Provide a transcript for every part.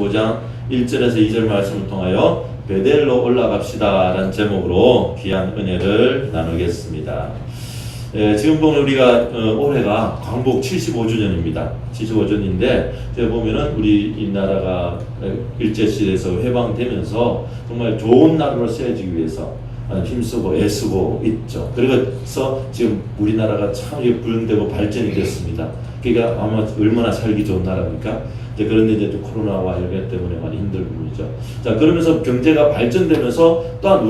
75장 1절에서 2절 말씀을 통하여 베델로 올라갑시다 라는 제목으로 귀한 은혜를 나누겠습니다. 지금 보면 우리가 올해가 광복 75주년입니다. 75주년인데 제가 보면은 우리 이 나라가 일제시대에서 해방되면서 정말 좋은 나라로 세워지기 위해서 힘쓰고 애쓰고 있죠. 그래서 지금 우리나라가 참 부흥되고 발전이 됐습니다. 그러니까 아마 얼마나 살기 좋은 나라입니까? 그런데 이제 또 코로나와 이런 때문에 많이 힘든 부분이죠. 자, 그러면서 경제가 발전되면서 또한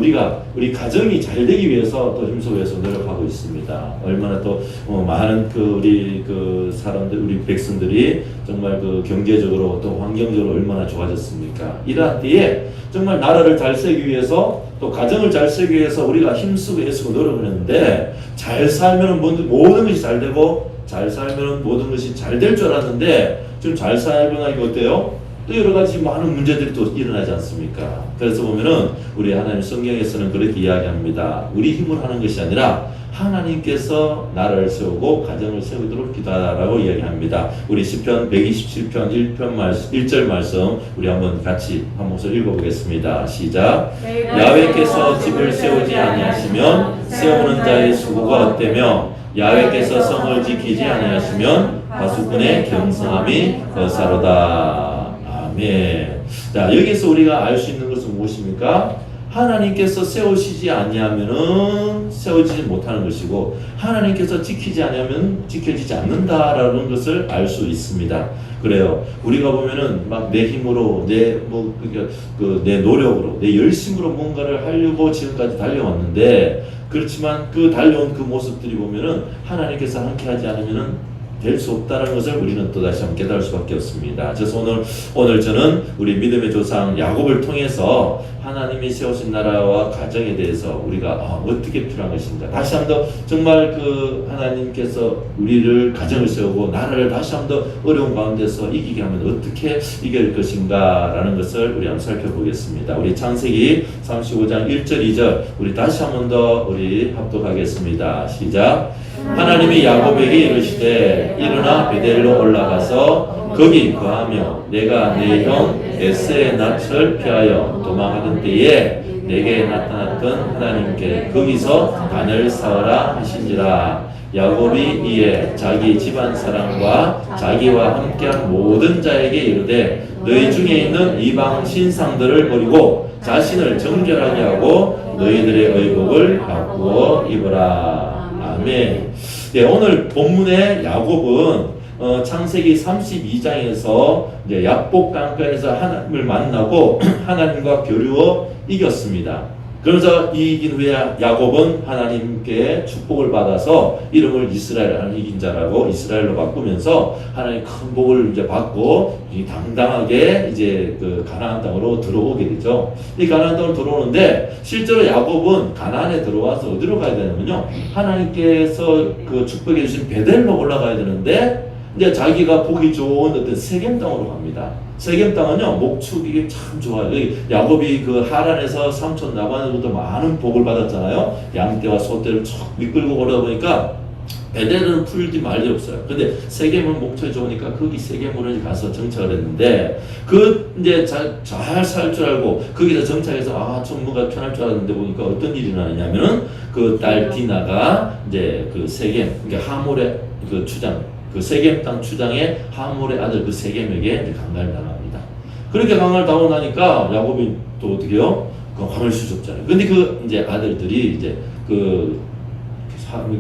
우리 가정이 잘 되기 위해서 또 힘쓰고 해서 노력하고 있습니다. 얼마나 또 많은 우리 사람들, 우리 백성들이 정말 경제적으로 또 환경적으로 얼마나 좋아졌습니까? 이러한 때에 정말 나라를 잘 세우기 위해서 또 가정을 잘 세우기 위해서 우리가 힘쓰고 애쓰고 노력을 했는데 잘 살면 모든 것이 잘 되고 잘 살면 모든 것이 잘 될 줄 알았는데 지금 잘 살고 나니까 어때요? 또 여러 가지 많은 문제들이 또 일어나지 않습니까? 그래서 보면은 우리 하나님 성경에서는 그렇게 이야기합니다. 우리 힘으로 하는 것이 아니라 하나님께서 나라를 세우고 가정을 세우도록 기도하라고 이야기합니다. 우리 시편 127편 1절 말씀 우리 한번 같이 한 목소리 읽어보겠습니다. 시작. 야훼께서 집을 세우지 아니하시면 세우는 자의 수고가 헛되며 야훼께서 성을 지키지 아니하시면 파수꾼의 경성함이 거사로다. 아멘. 자, 여기서 우리가 알 수 있는 것은 무엇입니까? 하나님께서 세우시지 아니하면은 세워지지 못하는 것이고 하나님께서 지키지 아니하면 지켜지지 않는다라는 것을 알 수 있습니다. 그래요. 우리가 보면은 막 내 힘으로 내 노력으로 내 열심으로 뭔가를 하려고 지금까지 달려왔는데 그렇지만 달려온 그 모습들이 보면은 하나님께서 함께 하지 않으면은 될 수 없다는 것을 우리는 또 다시 한번 깨달을 수밖에 없습니다. 그래서 오늘 저는 우리 믿음의 조상 야곱을 통해서 하나님이 세우신 나라와 가정에 대해서 우리가 어떻게 필요한 것인가 다시 한번 정말 하나님께서 우리를 가정을 세우고 나라를 다시 한번 어려운 가운데서 이기게 하면 어떻게 이길 것인가 라는 것을 우리 한번 살펴보겠습니다. 우리 창세기 35장 1절 2절 우리 다시 한번 더 우리 합독하겠습니다. 시작. 하나님이 야곱에게 이르시되 일어나 베델로 올라가서 거기 거하며 내가 내 형 에서의 낯을 피하여 도망하던 때에 내게 나타났던 하나님께 거기서 단을 쌓으라 하신지라. 야곱이 이에 자기 집안 사람과 자기와 함께한 모든 자에게 이르되 너희 중에 있는 이방 신상들을 버리고 자신을 정결하게 하고 너희들의 의복을 바꾸어 입어라. 아멘. 네, 오늘 본문의 야곱은 창세기 32장에서 이제 야복 강가에서 하나님을 만나고 하나님과 교류어 이겼습니다. 그래서 이긴 후에 야곱은 하나님께 축복을 받아서 이름을 이스라엘, 하나님 이긴 자라고 이스라엘로 바꾸면서 하나님 큰 복을 이제 받고 당당하게 이제 가나안 땅으로 들어오게 되죠. 이 가나안 땅으로 들어오는데 실제로 야곱은 가나안에 들어와서 어디로 가야 되냐면요. 하나님께서 축복해 주신 베델로 올라가야 되는데 이제 자기가 보기 좋은 어떤 세겜 땅으로 갑니다. 세겜 땅은요 목축이 참 좋아요. 야곱이 하란에서 삼촌 라반으로부터 많은 복을 받았잖아요. 양떼와 소떼를 쭉 이끌고 오다 보니까 베델은 풀지 말이 없어요. 근데 세겜은 목축이 좋으니까 거기 세겜으로 가서 정착을 했는데 이제 잘 살 줄 알고 거기서 정착해서 좀 뭔가 편할 줄 알았는데 보니까 어떤 일이 나냐면은 딸 디나가 이제 세겜 그러니까 하몰의 추장 세겜 땅 추장의 하몰의 아들 세겜에게 강간을 당합니다. 그렇게 강간을 당하고 나니까 야곱이 또 어떻게 해요? 강을 수줍잖아요. 근데 이제 아들들이 이제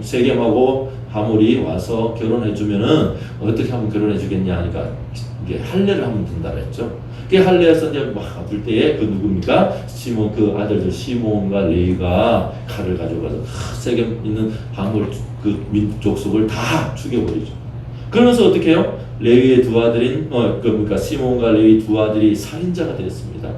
세겜하고 하몰이 와서 결혼해주면은 어떻게 하면 결혼해주겠냐 하니까 이게 할례를 하면 된다 그랬죠. 그 할례에서 이제 막 둘 때에 누굽니까? 시몬 아들들 시몬과 레위가 칼을 가져가서 세겜 있는 하몰 족속을 다 죽여버리죠. 그러면서 어떻게 해요? 레위의 두 아들인 그러니까 시몬과 레위 두 아들이 살인자가 되었습니다.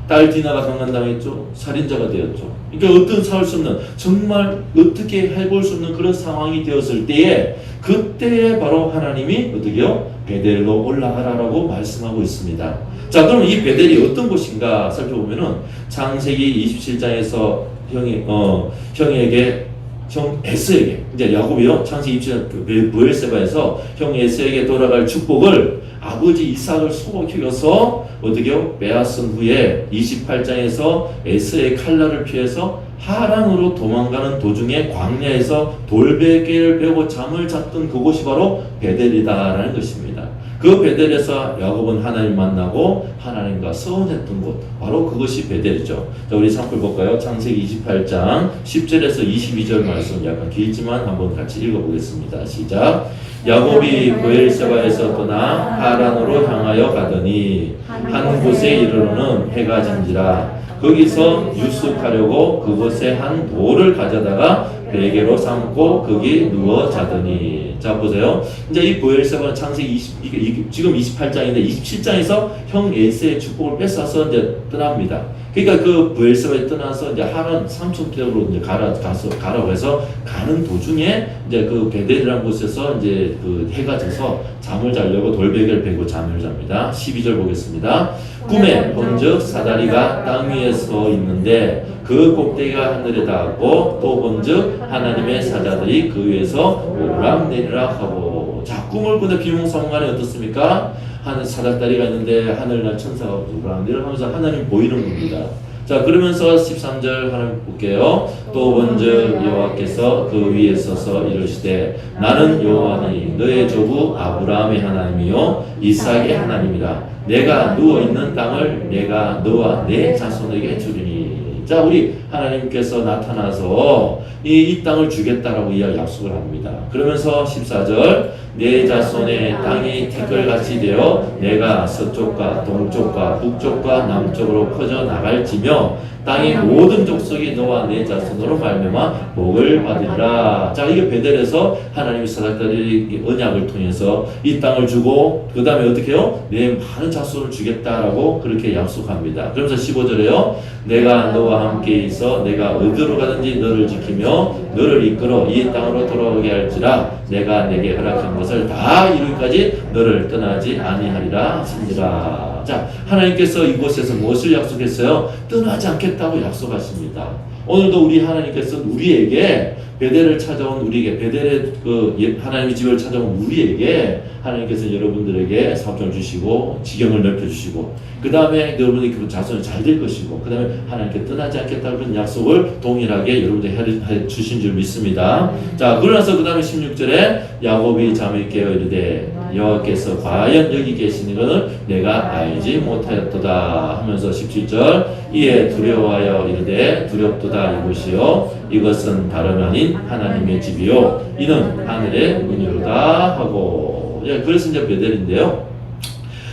딸 디나가 강간당했죠. 살인자가 되었죠. 그러니까 어떤 살 수 없는 정말 어떻게 해볼 수 없는 그런 상황이 되었을 때에 그때에 바로 하나님이 어떻게 해요? 베델로 올라가라라고 말씀하고 있습니다. 자, 그럼 이 베델이 어떤 곳인가 살펴보면은 창세기 27장에서 형에게 형 에서에게 이제 야곱이요 창세기 27장 브엘세바에서 형 에서에게 돌아갈 축복을 아버지 이삭을 소고기여서 어떻게요? 빼앗은 후에 28장에서 에서의 칼날을 피해서 하란으로 도망가는 도중에 광야에서 돌베개를 베고 잠을 잤던 그곳이 바로 베델이다라는 것입니다. 그 베델에서 야곱은 하나님 만나고 하나님과 서운했던 곳, 바로 그것이 베델이죠. 자, 우리 산불 볼까요? 창세기 28장 10절에서 22절 말씀 약간 길지만 한번 같이 읽어보겠습니다. 시작. 야곱이 브엘세바에서 떠나 하란으로 향하여 가더니 한 곳에 이르러는 해가 진지라 거기서 유숙하려고 그곳에 한 돌을 가져다가 베개로 삼고 거기 누워 자더니. 자, 보세요. 이제 이 브엘세바는 창세기 지금 28장인데 27장에서 형 에세의 축복을 뺏어서 이제 떠납니다. 그러니까 그 브엘세바에 떠나서 이제 하란 삼촌댁으로 이제 가라고 해서 가는 도중에 이제 그 베델이라는 곳에서 이제 그 해가 져서 잠을 자려고 돌베개를 베고 잠을 잡니다. 12절 보겠습니다. 꿈에 본즉 사다리가 땅 위에 서 있는데 그 꼭대기가 하늘에 닿았고 또 본즉 하나님의 사자들이 그 위에서 오르락내리락 하고. 자, 꿈을 꾸는 비몽사몽간에 어떻습니까? 하늘 사다리가 있는데 하늘날 천사가 오르락내리락 하면서 하나님 보이는 겁니다. 자, 그러면서 13절 하나님 볼게요. 또 본즉 여호와께서 그 위에 서서 이르시되 나는 여호와니 너의 조부 아브라함의 하나님이요 이삭의 하나님이라. 내가 누워있는 땅을 내가 너와 내 자손에게 주리니. 자, 우리 하나님께서 나타나서 이 땅을 주겠다라고 약속을 합니다. 그러면서 14절 내 자손의 땅이 티끌같이 되어 내가 서쪽과 동쪽과 북쪽과 남쪽으로 퍼져 나갈지며 땅의 모든 족속이 너와 내 자손으로 말미암아 복을 받으리라. 자, 이게 베델에서 하나님이 사닥다리 언약을 통해서 이 땅을 주고 그 다음에 어떻게 해요? 내 많은 자손을 주겠다라고 그렇게 약속합니다. 그러면서 15절에요. 내가 너와 함께 있어 내가 어디로 가든지 너를 지키며 너를 이끌어 이 땅으로 돌아오게 할지라. 내가 내게 허락한 것을 다 이루기까지 너를 떠나지 아니하리라 하시니라. 자, 하나님께서 이곳에서 무엇을 약속했어요? 떠나지 않겠다고 약속하십니다. 오늘도 우리 하나님께서 우리에게 베델을 찾아온 우리에게 베델의 그 하나님의 집을 찾아온 우리에게 하나님께서 여러분들에게 사업장을 주시고 지경을 넓혀주시고 그 다음에 여러분의 그 자손이 잘 될 것이고 그 다음에 하나님께 떠나지 않겠다는 약속을 동일하게 여러분들 해 주신 줄 믿습니다. 자, 그러나서 그 다음에 16절에 야곱이 잠이 깨어 이르되 여호와께서 과연 여기 계시는 것을 내가 알지 못하였도다 하면서 17절 이에 두려워하여 이르되 두렵도다 이곳이요 이것은 다름 아닌 하나님의 집이요 이는 하늘의 문이로다 하고. 그래서 이제 베델인데요.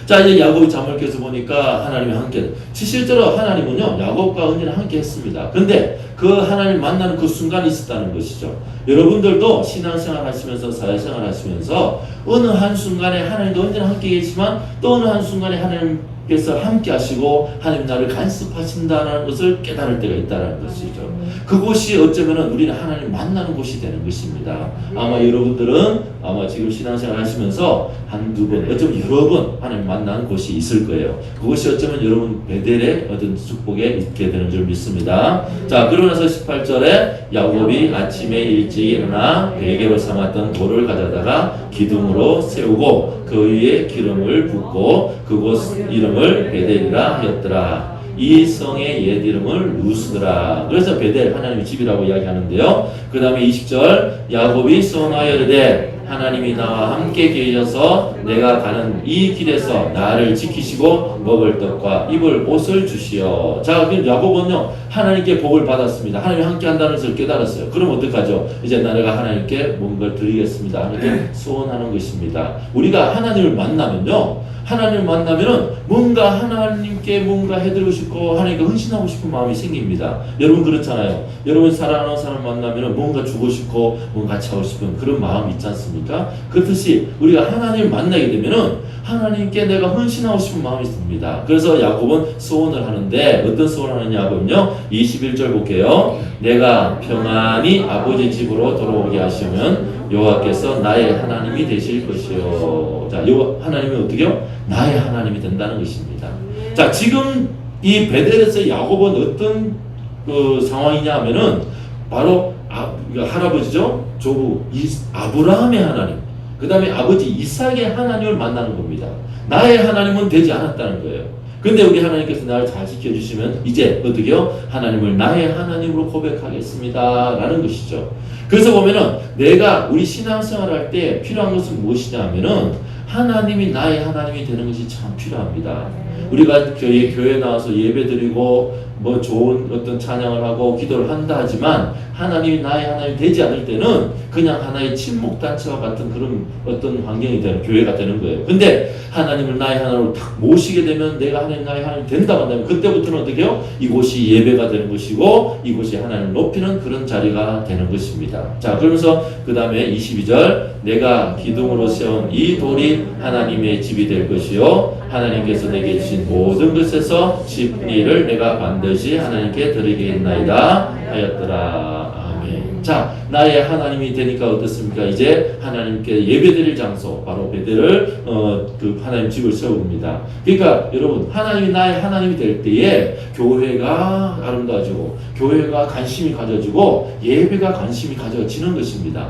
자, 이제 야곱이 잠을 깨서 보니까 하나님이 함께. 실제로 하나님은요 야곱과 언제나 함께 했습니다. 근데 그 하나님 만나는 그 순간이 있었다는 것이죠. 여러분들도 신앙생활 하시면서 사회생활 하시면서 어느 한순간에 하나님도 언제나 함께 계시지만 또 어느 한순간에 하나님께서 함께 하시고 하나님 나를 간섭하신다는 것을 깨달을 때가 있다는 것이죠. 그곳이 어쩌면 우리는 하나님 만나는 곳이 되는 것입니다. 아마 여러분들은 아마 지금 신앙생활 하시면서 한두 번, 어쩌면 여러 번 하나님 만나는 곳이 있을 거예요. 그것이 어쩌면 여러분 베델의 어떤 축복에 있게 되는 줄 믿습니다. 자, 그러고 나서 18절에 야곱이 아침에 일찍 일어나 베개로 삼았던 돌을 가져다가 기둥으로 세우고 그 위에 기름을 붓고 그곳 이름을 베델이라 하였더라. 이 성의 옛 이름을 루스더라. 그래서 베델 하나님의 집이라고 이야기하는데요. 그 다음에 20절 야곱이 son하여 이르되 하나님이 나와 함께 계셔서 내가 가는 이 길에서 나를 지키시고 먹을 떡과 입을 옷을 주시오. 자, 그럼 야곱은요 하나님께 복을 받았습니다. 하나님이 함께 한다는 것을 깨달았어요. 그럼 어떡하죠? 이제 내가 하나님께 뭔가를 드리겠습니다. 하나님께 소원하는 것입니다. 우리가 하나님을 만나면요 하나님을 만나면은 뭔가 하나님께 뭔가 해드리고 싶고 하나님께 헌신하고 싶은 마음이 생깁니다. 여러분 그렇잖아요. 여러분 사랑하는 사람 만나면은 뭔가 주고 싶고 뭔가 같이 하고 싶은 그런 마음이 있지 않습니까? 그렇듯이 우리가 하나님을 만나게 되면은 하나님께 내가 헌신하고 싶은 마음이 듭니다. 그래서 야곱은 소원을 하는데 어떤 소원을 하느냐고요? 21절 볼게요. 내가 평안히 아버지 집으로 돌아오게 하시면 여호와께서 나의 하나님이 되실 것이요. 자, 하나님이 어떻게요? 나의 하나님이 된다는 것입니다. 자, 지금 이 베델에서 야곱은 어떤 그 상황이냐 하면은 바로 할아버지죠? 조부 아브라함의 하나님. 그 다음에 아버지 이삭의 하나님을 만나는 겁니다. 나의 하나님은 되지 않았다는 거예요. 근데 우리 하나님께서 나를 잘 지켜주시면 이제 어떻게요? 하나님을 나의 하나님으로 고백하겠습니다 라는 것이죠. 그래서 보면은 내가 우리 신앙생활 할 때 필요한 것은 무엇이냐 하면은 하나님이 나의 하나님이 되는 것이 참 필요합니다. 우리가 교회 나와서 예배드리고 뭐 좋은 어떤 찬양을 하고 기도를 한다 하지만 하나님이 나의 하나님이 되지 않을 때는 그냥 하나의 친목단체와 같은 그런 어떤 환경이 되는 교회가 되는 거예요. 근데 하나님을 나의 하나님으로 딱 모시게 되면 내가 하나님 나의 하나님이 된다고 한다면 그때부터는 어떻게 해요? 이곳이 예배가 되는 것이고 이곳이 하나님을 높이는 그런 자리가 되는 것입니다. 자, 그러면서 그 다음에 22절 내가 기둥으로 세운 이 돌이 하나님의 집이 될 것이요 하나님께서 내게 주신 모든 것에서 10분의 1을 내가 반드시 하나님께 드리겠나이다 하였더라. 아멘. 자, 나의 하나님이 되니까 어떻습니까? 이제 하나님께 예배드릴 장소 바로 베델을 그 하나님 집을 세웁니다. 그러니까 여러분 하나님이 나의 하나님이 될 때에 교회가 아름다워지고 교회가 관심이 가져지고 예배가 관심이 가져지는 것입니다.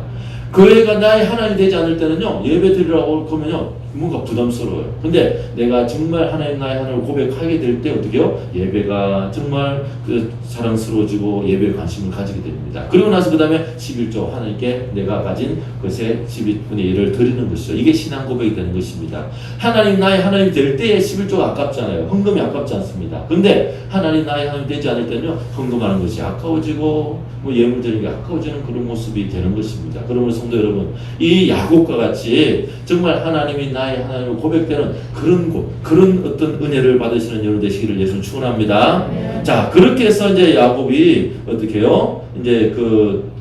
교회가 나의 하나님이 되지 않을 때는요 예배 드리라고 그러면요 뭔가 부담스러워요. 근데 내가 정말 하나님 나의 하나님을 고백하게 될 때 어떻게 해요? 예배가 정말 그 사랑스러워지고 예배에 관심을 가지게 됩니다. 그리고 나서 그 다음에 11조 하나님께 내가 가진 것의 12분의 1을 드리는 것이죠. 이게 신앙 고백이 되는 것입니다. 하나님 나의 하나님이 될 때에 11조가 아깝잖아요. 헌금이 아깝지 않습니다. 근데 하나님 나의 하나님이 되지 않을 때는요 헌금하는 것이 아까워지고 뭐 예물 드리는 게 아까워지는 그런 모습이 되는 것입니다. 그러면 성도 여러분 이 야곱과 같이 정말 하나님이 나의 하나님을 고백되는 그런 곳, 그런 어떤 은혜를 받으시는 여러분 되시기를 예수는 축원합니다. 자, 그렇게 해서 이제 야곱이 어떻게 해요? 이제 그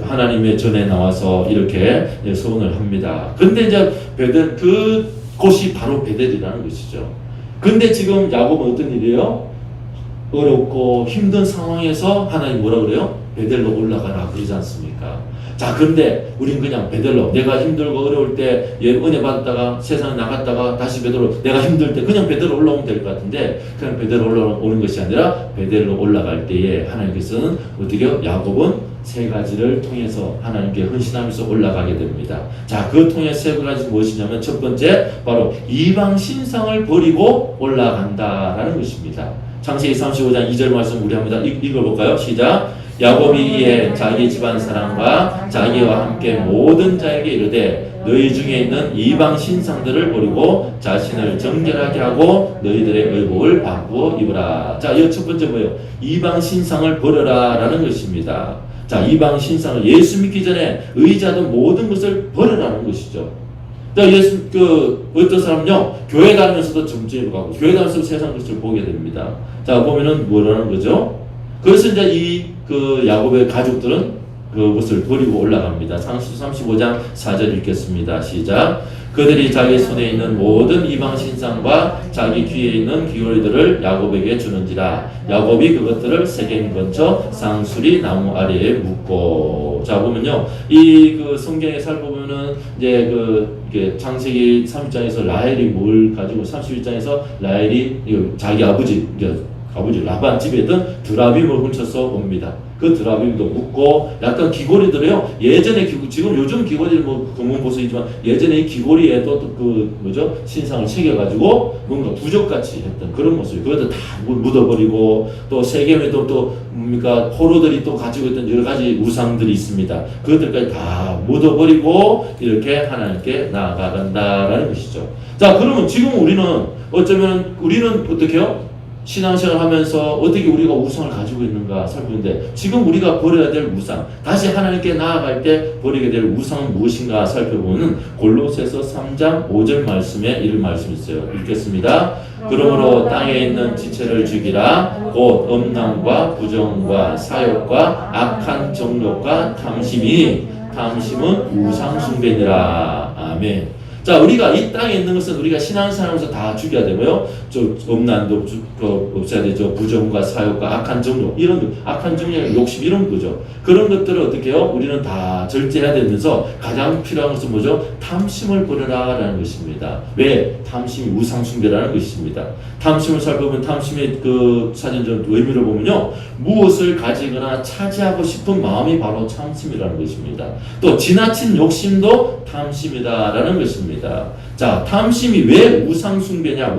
하나님의 전에 나와서 이렇게 소원을 합니다. 근데 이제 베델 그 곳이 바로 베델이라는 것이죠. 근데 지금 야곱은 어떤 일이에요? 어렵고 힘든 상황에서 하나님 뭐라 그래요? 베델로 올라가라 그러지 않습니까? 자, 근데 우린 그냥 베델로 내가 힘들고 어려울 때 은혜 받았다가 세상에 나갔다가 다시 베델로 내가 힘들 때 그냥 베델로 올라오면 될 것 같은데 그냥 베델로 올라오는 것이 아니라 베델로 올라갈 때에 하나님께서는 어떻게 해요? 야곱은 세 가지를 통해서 하나님께 헌신하면서 올라가게 됩니다. 자, 그 통해서 세 가지 무엇이냐면 첫 번째 바로 이방 신상을 버리고 올라간다라는 것입니다. 창세기 35장 2절 말씀 우리 한번 읽어볼까요? 시작. 야곱이 이에 자기 집안 사람과 자기와 함께 모든 자에게 이르되 너희 중에 있는 이방 신상들을 버리고 자신을 정결하게 하고 너희들의 의복을 바꾸어 입으라. 자, 이 첫 번째 뭐예요? 이방 신상을 버려라 라는 것입니다. 자, 이방 신상을 예수 믿기 전에 의지하던 모든 것을 버려라는 것이죠. 자, 어떤 사람은요, 교회 다니면서도 점집을 가고, 교회 다니면서 세상 것을 보게 됩니다. 자, 보면은 뭐라는 거죠? 그래서 이제 야곱의 가족들은 그것을 버리고 올라갑니다. 35장 4절 읽겠습니다. 시작. 그들이 자기 손에 있는 모든 이방 신상과 자기 귀에 있는 귀걸이들을 야곱에게 주는지라. 야곱이 그것들을 세겜 근처 쌍수리 나무 아래에 묻고. 자, 보면요, 그 성경에 살펴보면은 이제 이게 창세기 30장에서 라헬이 뭘 가지고 31장에서 라헬이 자기 아버지 라반 집에 있던 드라빔을 훔쳐서 옵니다. 그 드라빔도 묻고 약간 귀걸이들이요. 예전에 지금 요즘 귀걸이는 뭐 금은 보석이지만 예전에 이 귀걸이에도 신상을 새겨가지고 뭔가 부적같이 했던 그런 모습이 그것도 다 묻어버리고 또 세겜에도 또 포로들이 또 가지고 있던 여러 가지 우상들이 있습니다. 그것들까지 다 묻어버리고 이렇게 하나님께 나아간다라는 것이죠. 자, 그러면 지금 우리는 어떻게 해요? 신앙생활 하면서 어떻게 우리가 우상을 가지고 있는가 살피는데 지금 우리가 버려야 될 우상, 다시 하나님께 나아갈 때 버리게 될 우상은 무엇인가 살펴보면 골로새서 3장 5절 말씀에 이런 말씀이 있어요. 읽겠습니다. 그러므로 땅에 있는 지체를 죽이라. 곧 음란과 부정과 사욕과 악한 정욕과 탐심은 우상 숭배니라. 아멘. 자, 우리가 이 땅에 있는 것은 우리가 신앙생활하면서 다 죽여야 되고요. 음란도 없애야 되죠. 부정과 사욕과 악한 정욕, 이런 악한 정욕, 욕심 이런 거죠. 그런 것들을 어떻게 해요? 우리는 다 절제해야 되면서 가장 필요한 것은 뭐죠? 탐심을 버려라라는 것입니다. 왜? 탐심이 우상숭배라는 것입니다. 탐심을 살펴보면 탐심의 그 사전 좀 의미를 보면요, 무엇을 가지거나 차지하고 싶은 마음이 바로 탐심이라는 것입니다. 또 지나친 욕심도 탐심이다라는 것입니다. 자, 탐심이 왜 우상숭배냐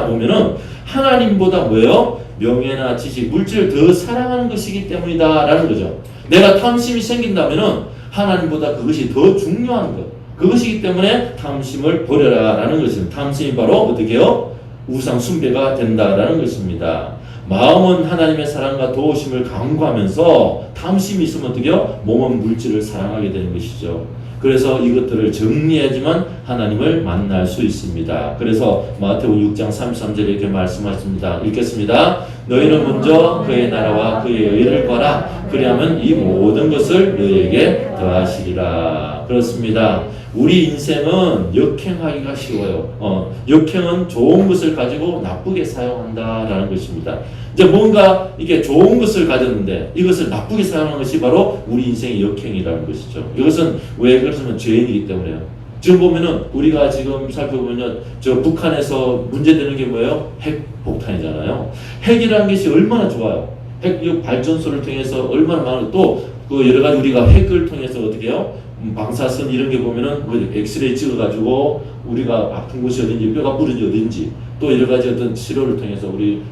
보면은 하나님보다 뭐예요? 명예나 지식, 물질을 더 사랑하는 것이기 때문이다라는 거죠. 내가 탐심이 생긴다면은 하나님보다 그것이 더 중요한 것, 그것이기 때문에 탐심을 버려라라는 것입니다. 탐심이 바로 어떻게 해요? 우상숭배가 된다라는 것입니다. 마음은 하나님의 사랑과 도우심을 강구하면서 탐심이 있으면 어떻게 해요? 몸은 물질을 사랑하게 되는 것이죠. 그래서 이것들을 정리해야지만 하나님을 만날 수 있습니다. 그래서 마태복음 6장 33절에 이렇게 말씀하십니다. 읽겠습니다. 너희는 먼저 그의 나라와 그의 의를 구하라. 그리하면 이 모든 것을 너희에게 더하시리라. 그렇습니다. 우리 인생은 역행하기가 쉬워요. 역행은 좋은 것을 가지고 나쁘게 사용한다라는 것입니다. 이제 뭔가 이게 좋은 것을 가졌는데 이것을 나쁘게 사용하는 것이 바로 우리 인생의 역행이라는 것이죠. 이것은 왜 그렇냐면 죄인이기 때문에요. 지금 보면은 우리가 지금 살펴보면 저 북한에서 문제되는 게 뭐예요? 핵폭탄이잖아요. 핵이라는 것이 얼마나 좋아요. 핵 발전소를 통해서 얼마나 많은 또 그 여러 가지 우리가 핵을 통해서 어떻게 해요? 방사선 이런 게 보면은 엑스레이 찍어가지고 우리가 아픈 곳이 어딘지 뼈가 부러진 어딘지 또 여러 가지 어떤 치료를 통해서 우리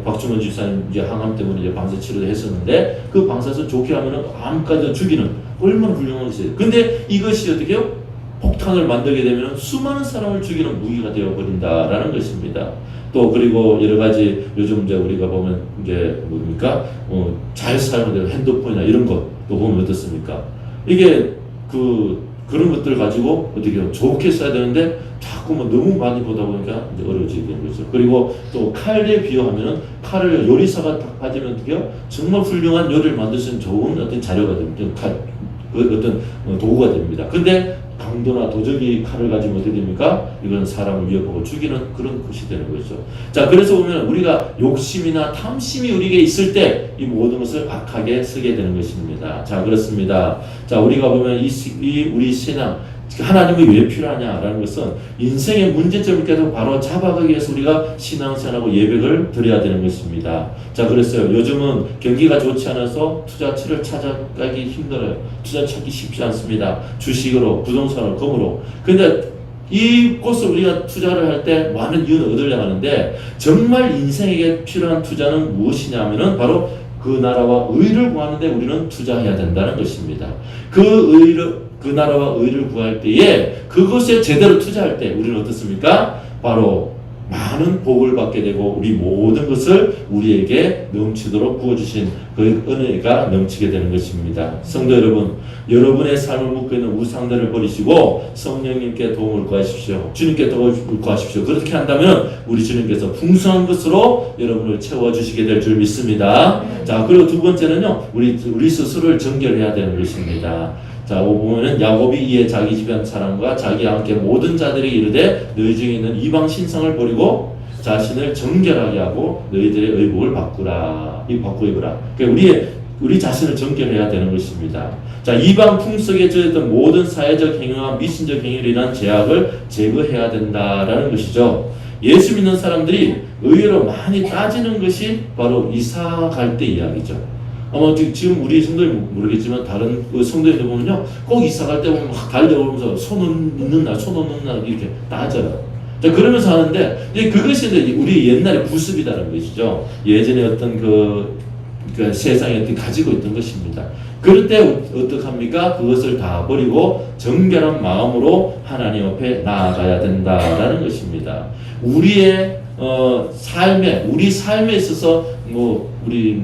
박주문 집사님 이제 항암 때문에 이제 방사 치료를 했었는데 그 방사선 좋게 하면은 암까지 죽이는 얼마나 훌륭한 것이에요. 근데 이것이 어떻게 해요? 폭탄을 만들게 되면 수많은 사람을 죽이는 무기가 되어 버린다라는 것입니다. 또 그리고 여러 가지 요즘 이제 우리가 보면 이제 뭡니까? 잘 사용되는 핸드폰이나 이런 것도 보면 어떻습니까? 이게 그런 것들 가지고 어떻게 좋게 써야 되는데 자꾸 뭐 너무 많이 보다 보니까 이제 어려워지게 되는 거죠. 그리고 또 칼에 비유하면은 칼을 요리사가 딱 가지면 어떻게요? 정말 훌륭한 요리를 만들 수 있는 좋은 어떤 자료가 됩니다. 어떤 도구가 됩니다. 근데 강도나 도적이 칼을 가지면 어떻게 됩니까? 이건 사람을 위협하고 죽이는 그런 것이 되는 거죠. 자, 그래서 보면 우리가 욕심이나 탐심이 우리에게 있을 때 이 모든 것을 악하게 쓰게 되는 것입니다. 자, 그렇습니다. 자, 우리가 보면 우리 신앙, 하나님이 왜 필요하냐라는 것은 인생의 문제점을 계속 바로 잡아가기 위해서 우리가 신앙생활하고 예배를 드려야 되는 것입니다. 자, 그랬어요. 요즘은 경기가 좋지 않아서 투자처를 찾아가기 힘들어요. 투자 찾기 쉽지 않습니다. 주식으로, 부동산으로, 금으로. 근데 이곳을 우리가 투자를 할 때 많은 이윤을 얻으려고 하는데 정말 인생에게 필요한 투자는 무엇이냐면은 바로 그 나라와 의를 구하는데 우리는 투자해야 된다는 것입니다. 그 나라와 의를 구할 때에 그것에 제대로 투자할 때 우리는 어떻습니까? 바로 많은 복을 받게 되고 우리 모든 것을 우리에게 넘치도록 부어주신 그 은혜가 넘치게 되는 것입니다. 성도 여러분, 여러분의 삶을 묶고 있는 우상들을 버리시고 성령님께 도움을 구하십시오. 주님께 도움을 구하십시오. 그렇게 한다면 우리 주님께서 풍성한 것으로 여러분을 채워주시게 될 줄 믿습니다. 자, 그리고 두 번째는요, 우리 스스로를 정결해야 되는 것입니다. 자, 보면은 야곱이 이에 자기 집안 사람과 자기와 함께 모든 자들에게 이르되 너희 중에 있는 이방 신성을 버리고 자신을 정결하게 하고 너희들의 의복을 바꾸라. 바꾸고 입으라. 그러니까 우리 자신을 정결해야 되는 것입니다. 자, 이방 풍속에 젖었던 모든 사회적 행위와 미신적 행위로 인한 제약을 제거해야 된다라는 것이죠. 예수 믿는 사람들이 의외로 많이 따지는 것이 바로 이사 갈 때 이야기죠. 아마 지금 우리 성도들 모르겠지만 다른 성도들 보면요, 꼭 이사 갈 때 보면 막 달려오면서 손 넣는 날 이렇게 따져요. 자, 그러면서 하는데 이제 그것이 이제 우리 옛날의 구습이다라는 것이죠. 예전에 어떤 그 세상에 어떤 가지고 있던 것입니다. 그럴 때 어떡합니까? 그것을 다 버리고 정결한 마음으로 하나님 앞에 나아가야 된다라는 것입니다. 우리 삶에 있어서 우리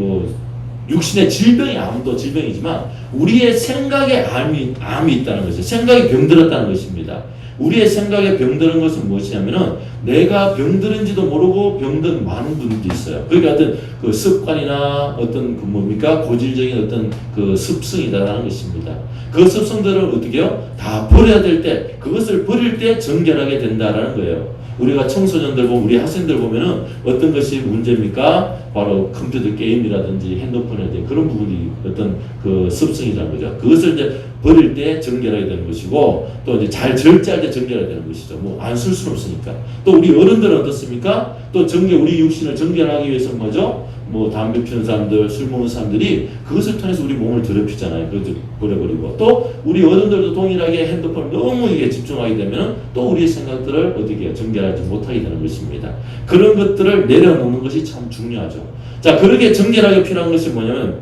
육신의 질병이 암도 질병이지만 우리의 생각에 암이 있다는 것이죠. 생각이 병들었다는 것입니다. 우리의 생각에 병드는 것은 무엇이냐면은 내가 병들은지도 모르고 병든 많은 분들도 있어요. 그러니까 어떤 그 습관이나 어떤 그 뭡니까 고질적인 어떤 그 습성이다라는 것입니다. 그 습성들을 어떻게 해요? 다 버려야 될 때, 그것을 버릴 때 정결하게 된다라는 거예요. 우리가 청소년들 보면, 우리 학생들 보면은 어떤 것이 문제입니까? 바로 컴퓨터 게임이라든지 핸드폰이라든지 그런 부분이 어떤 그 습성이라는 거죠. 그것을 이제 버릴 때 정결하게 되는 것이고, 또 이제 잘 절제할 때 정결하게 되는 것이죠. 뭐 안 쓸 수는 없으니까. 또 우리 어른들은 어떻습니까? 또 우리 육신을 정결하기 위해서는 뭐죠? 뭐 담배 피우는 사람들, 술 먹는 사람들이 그것을 통해서 우리 몸을 더럽히잖아요. 그것을 버려버리고. 또 우리 어른들도 동일하게 핸드폰을 너무 이게 집중하게 되면 또 우리의 생각들을 어떻게 해요? 정결하지 못하게 되는 것입니다. 그런 것들을 내려놓는 것이 참 중요하죠. 자, 그렇게 정결하게 필요한 것이 뭐냐면,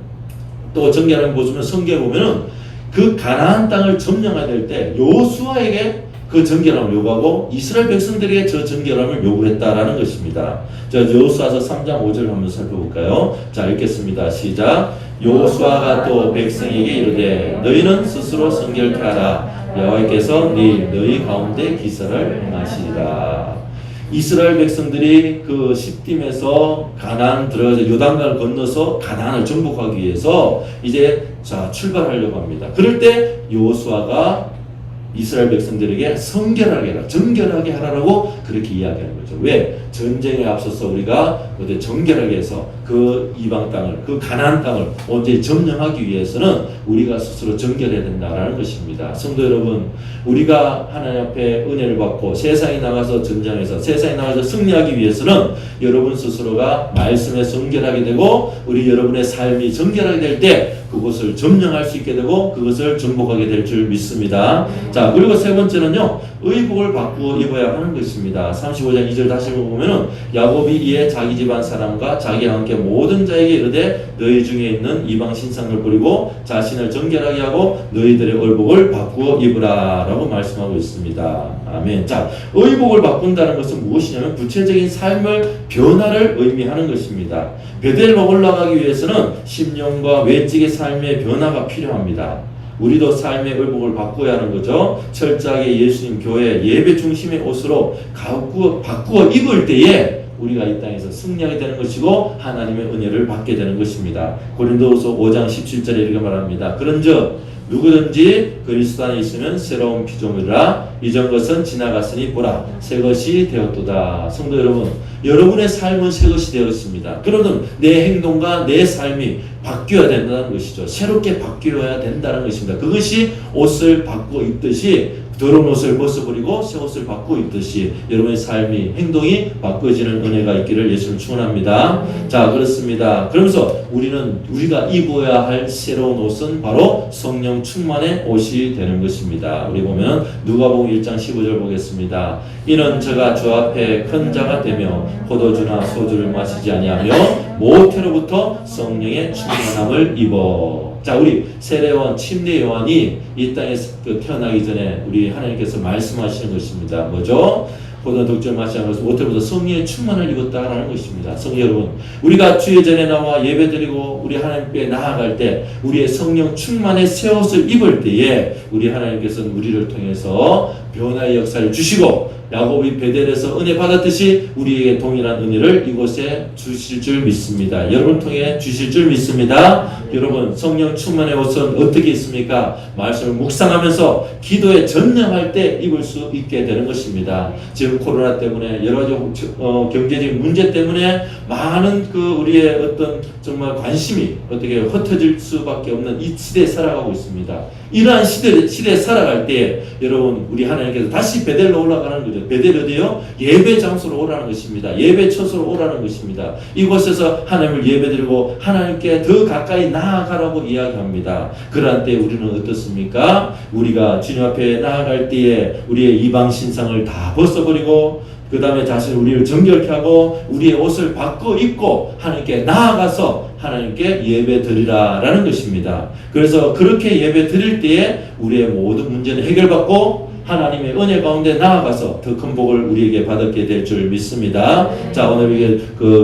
또 정결하게 보시면 성경에 보면은 그 가나안 땅을 점령해야 될 때 여호수아에게 그 정결함을 요구하고 이스라엘 백성들에게 저 정결함을 요구했다라는 것입니다. 자, 여호수아서 3장 5절 한번 살펴볼까요? 자, 읽겠습니다. 시작. 여호수아가 또 백성에게 이르되 너희는 스스로 성결케 하라. 여호와께서 내일 너희 가운데 기사를 행하시리라. 이스라엘 백성들이 그 십딤에서 가나안 들어가서 요단강을 건너서 가나안을 정복하기 위해서 이제 자 출발하려고 합니다. 그럴 때 여호수아가 이스라엘 백성들에게 성결하게 하라, 정결하게 하라라고 그렇게 이야기하는 거죠. 왜? 전쟁에 앞서서 우리가 어디 정결하게 해서 그 이방 땅을, 그 가나안 땅을 언제 점령하기 위해서는 우리가 스스로 정결해야 된다라는 것입니다. 성도 여러분, 우리가 하나님 앞에 은혜를 받고 세상에 나가서 전쟁에서 세상에 나가서 승리하기 위해서는 여러분 스스로가 말씀에 정결하게 되고 우리 여러분의 삶이 정결하게 될 때 그것을 점령할 수 있게 되고 그것을 정복하게 될 줄 믿습니다. 자, 그리고 세 번째는요, 의복을 바꾸어 입어야 하는 것입니다. 35장 2절 다시 보면은 야곱이 이에 자기 집안 사람과 자기와 함께 모든 자에게 이르되 너희 중에 있는 이방 신상을 버리고 자신을 정결하게 하고 너희들의 의복을 바꾸어 입으라 라고 말씀하고 있습니다. 아멘. 자, 의복을 바꾼다는 것은 무엇이냐면 구체적인 삶의 변화를 의미하는 것입니다. 베델로 올라가기 위해서는 심령과 외적의 삶의 변화가 필요합니다. 우리도 삶의 의복을 바꿔야 하는 거죠. 철저하게 예수님 교회 예배 중심의 옷으로 바꾸어 입을 때에 우리가 이 땅에서 승리하게 되는 것이고 하나님의 은혜를 받게 되는 것입니다. 고린도후서 5장 17절에 이렇게 말합니다. 그런즉 누구든지 그리스도 안에 있으면 새로운 피조물이라 이전 것은 지나갔으니 보라 새 것이 되었도다. 성도 여러분, 여러분의 삶은 새 것이 되었습니다. 그러면 내 행동과 내 삶이 바뀌어야 된다는 것이죠. 새롭게 바뀌어야 된다는 것입니다. 그것이 옷을 바꾸어 입듯이 더러운 옷을 벗어버리고 새 옷을 바꾸어 입듯이 여러분의 삶이 행동이 바꿔지는 은혜가 있기를 예수를 축원합니다. 자, 그렇습니다. 그러면서 우리가 입어야 할 새로운 옷은 바로 성령 충만의 옷이 되는 것입니다. 우리 보면 누가복음 1장 15절 보겠습니다. 이는 저가 주 앞에 큰 자가 되며 포도주나 소주를 마시지 아니하며 모태로부터 성령의 충만함을 입어. 자, 우리 세례요한, 침례 요한이 이 땅에 태어나기 전에 우리 하나님께서 말씀하시는 것입니다. 뭐죠? 포도 독주를 마시지 않으면서 모태로부터 성령의 충만을 입었다라는 것입니다. 성도 여러분, 우리가 주의 전에 나와 예배드리고 우리 하나님께 나아갈 때 우리의 성령 충만의 새 옷을 입을 때에 우리 하나님께서는 우리를 통해서 변화의 역사를 주시고 야곱이 베델에서 은혜 받았듯이 우리에게 동일한 은혜를 이곳에 주실 줄 믿습니다. 여러분 통해 주실 줄 믿습니다. 여러분, 성령 충만의 옷은 어떻게 있습니까? 말씀을 묵상하면서 기도에 전념할 때 입을 수 있게 되는 것입니다. 지금 코로나 때문에 여러 가지 경제적인 문제 때문에 많은 우리의 어떤 정말 관심이 어떻게 흩어질 수밖에 없는 이 시대에 살아가고 있습니다. 이러한 시대에 살아갈 때 여러분, 우리 하나님께서 다시 베델로 올라가는 거죠. 베델 어디요? 예배 장소로 오라는 것입니다. 예배 처소로 오라는 것입니다. 이곳에서 하나님을 예배드리고 하나님께 더 가까이 나아가라고 이야기합니다. 그러한 때 우리는 어떻습니까? 우리가 주님 앞에 나아갈 때에 우리의 이방 신상을 다 벗어버리고 그 다음에 자신을 우리를 정결케 하고 우리의 옷을 바꿔 입고 하나님께 나아가서 하나님께 예배 드리라 라는 것입니다. 그래서 그렇게 예배 드릴 때에 우리의 모든 문제는 해결받고 하나님의 은혜 가운데 나아가서 더 큰 복을 우리에게 받게 될 줄 믿습니다. 자, 오늘 이게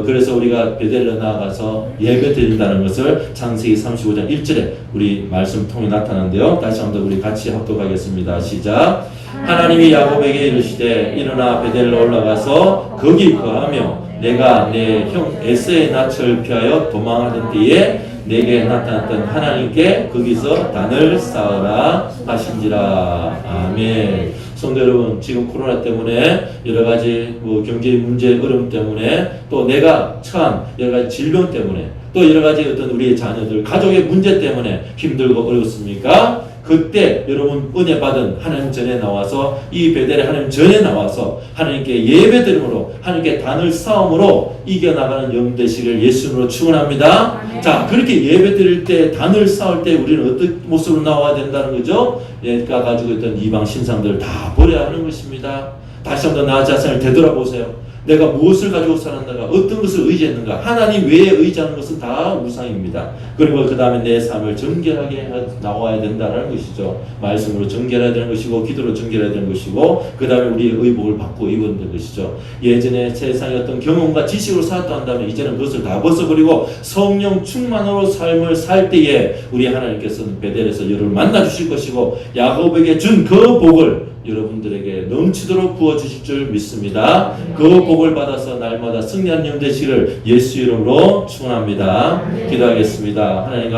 그래서 우리가 베델로 나아가서 예배 드린다는 것을 창세기 35장 1절에 우리 말씀 통해 나타나는데요. 다시 한번 우리 같이 합독하겠습니다. 시작. 하나님이 야곱에게 이르시되 일어나 베델로 올라가서 거기 거하며 내가 내 형 에서의 낯을 피하여 도망하던 때에 내게 나타났던 하나님께 거기서 단을 쌓으라 하신지라. 아멘. 성도 여러분, 지금 코로나 때문에 여러 가지 경제 문제 어려움 때문에 또 내가 처한 여러 가지 질병 때문에 또 여러 가지 어떤 우리의 자녀들 가족의 문제 때문에 힘들고 어렵습니까? 그때 여러분 은혜 받은 하나님 전에 나와서 이 베델의 하나님 전에 나와서 하나님께 예배드림으로 하나님께 단을 쌓음으로 이겨나가는 영 되시기를 예수님으로 축원합니다. 자, 그렇게 예배드릴 때 단을 쌓을 때 우리는 어떤 모습으로 나와야 된다는 거죠? 얘가 가지고 있던 이방 신상들을 다 버려야 하는 것입니다. 다시 한번 나 자신을 되돌아보세요. 내가 무엇을 가지고 살았는가, 어떤 것을 의지했는가, 하나님 외에 의지하는 것은 다 우상입니다. 그리고 그 다음에 내 삶을 정결하게 나와야 된다는 것이죠. 말씀으로 정결해야 되는 것이고 기도로 정결해야 되는 것이고 그 다음에 우리의 의복을 받고 입어야 되는 것이죠. 예전에 세상의 어떤 경험과 지식으로 살았다 한다면 이제는 그것을 다 벗어버리고 성령 충만으로 삶을 살 때에 우리 하나님께서는 베델에서 여러분을 만나 주실 것이고 야곱에게 준 그 복을 여러분들에게 넘치도록 부어주실 줄 믿습니다. 그 복을 받아서 날마다 승리한 영 되시기를 예수 이름으로 축원합니다. 기도하겠습니다. 하나님